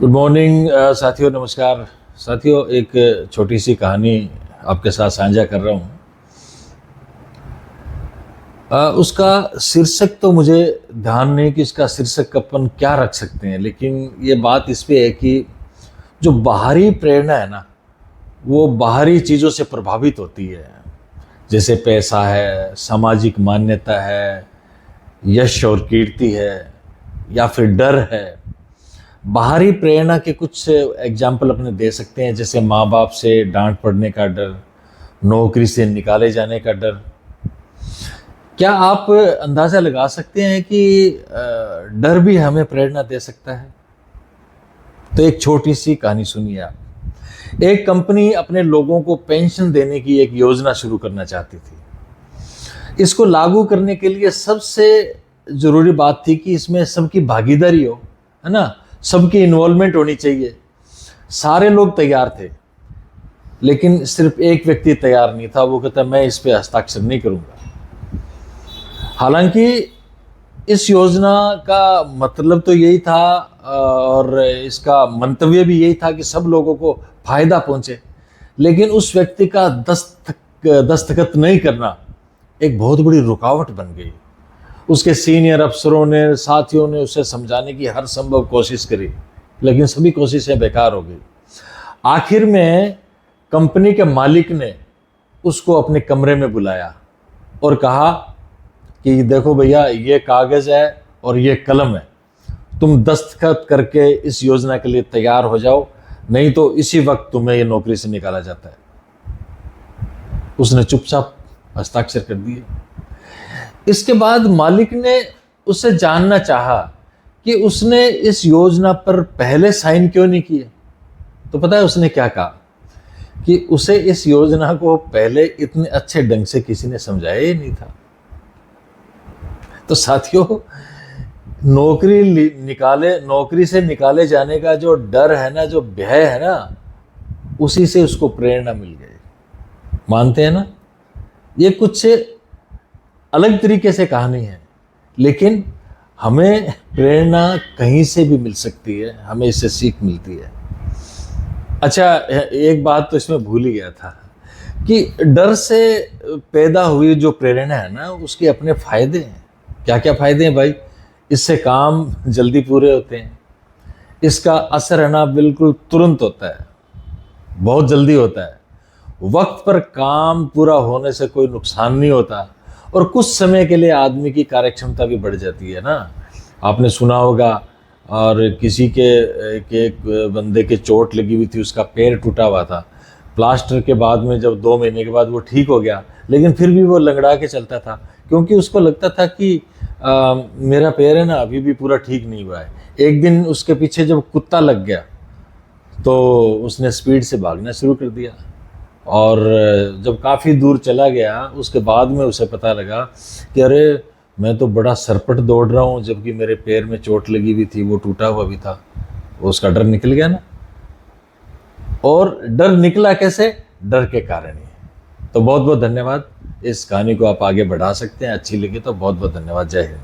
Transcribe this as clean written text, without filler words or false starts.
Good morning साथियों, नमस्कार साथियों। एक छोटी सी कहानी आपके साथ साझा कर रहा हूँ। उसका शीर्षक तो मुझे ध्यान नहीं कि इसका शीर्षक अपन क्या रख सकते हैं, लेकिन ये बात इस पे है कि जो बाहरी प्रेरणा है ना, वो बाहरी चीज़ों से प्रभावित होती है। जैसे पैसा है, सामाजिक मान्यता है, यश और कीर्ति है, या फिर डर है। बाहरी प्रेरणा के कुछ एग्जाम्पल अपने दे सकते हैं, जैसे माँ बाप से डांट पड़ने का डर, नौकरी से निकाले जाने का डर। क्या आप अंदाज़ा लगा सकते हैं कि डर भी हमें प्रेरणा दे सकता है? तो एक छोटी सी कहानी सुनिए आप। एक कंपनी अपने लोगों को पेंशन देने की एक योजना शुरू करना चाहती थी। इसको लागू करने के लिए सबसे ज़रूरी बात थी कि इसमें सबकी भागीदारी हो, है ना, सबकी इन्वॉल्वमेंट होनी चाहिए। सारे लोग तैयार थे, लेकिन सिर्फ एक व्यक्ति तैयार नहीं था। वो कहता मैं इस पे हस्ताक्षर नहीं करूंगा। हालांकि इस योजना का मतलब तो यही था और इसका मंतव्य भी यही था कि सब लोगों को फायदा पहुंचे, लेकिन उस व्यक्ति का दस्तखत नहीं करना एक बहुत बड़ी रुकावट बन गई। उसके सीनियर अफसरों ने, साथियों ने उसे समझाने की हर संभव कोशिश करी, लेकिन सभी कोशिशें बेकार हो गई। आखिर में कंपनी के मालिक ने उसको अपने कमरे में बुलाया और कहा कि देखो भैया, ये कागज़ है और ये कलम है, तुम दस्तखत करके इस योजना के लिए तैयार हो जाओ, नहीं तो इसी वक्त तुम्हें ये नौकरी से निकाला जाता है। उसने चुपचाप हस्ताक्षर कर दिए। इसके बाद मालिक ने उससे जानना चाहा कि उसने इस योजना पर पहले साइन क्यों नहीं किए। तो पता है उसने क्या कहा कि उसे इस योजना को पहले इतने अच्छे ढंग से किसी ने समझाया ही नहीं था। तो साथियों, नौकरी से निकाले जाने का जो डर है ना, जो भय है ना, उसी से उसको प्रेरणा मिल गई। मानते हैं ना? ये कुछ अलग तरीके से कहानी है, लेकिन हमें प्रेरणा कहीं से भी मिल सकती है, हमें इससे सीख मिलती है। अच्छा, एक बात तो इसमें भूल ही गया था कि डर से पैदा हुई जो प्रेरणा है ना, उसके अपने फायदे हैं। क्या क्या फायदे हैं भाई? इससे काम जल्दी पूरे होते हैं, इसका असर है ना बिल्कुल तुरंत होता है, बहुत जल्दी होता है, वक्त पर काम पूरा होने से कोई नुकसान नहीं होता, और कुछ समय के लिए आदमी की कार्यक्षमता भी बढ़ जाती है ना। आपने सुना होगा, और किसी के एक बंदे के चोट लगी हुई थी, उसका पैर टूटा हुआ था। प्लास्टर के बाद में जब 2 महीने के बाद वो ठीक हो गया, लेकिन फिर भी वो लंगड़ा के चलता था, क्योंकि उसको लगता था कि मेरा पैर है ना अभी भी पूरा ठीक नहीं हुआ है। एक दिन उसके पीछे जब कुत्ता लग गया तो उसने स्पीड से भागना शुरू कर दिया, और जब काफ़ी दूर चला गया उसके बाद में उसे पता लगा कि अरे, मैं तो बड़ा सरपट दौड़ रहा हूँ, जबकि मेरे पैर में चोट लगी हुई थी, वो टूटा हुआ भी था। उसका डर निकल गया ना। और डर निकला कैसे? डर के कारण ही। तो बहुत बहुत धन्यवाद। इस कहानी को आप आगे बढ़ा सकते हैं, अच्छी लगी तो बहुत बहुत धन्यवाद। जय हिंद।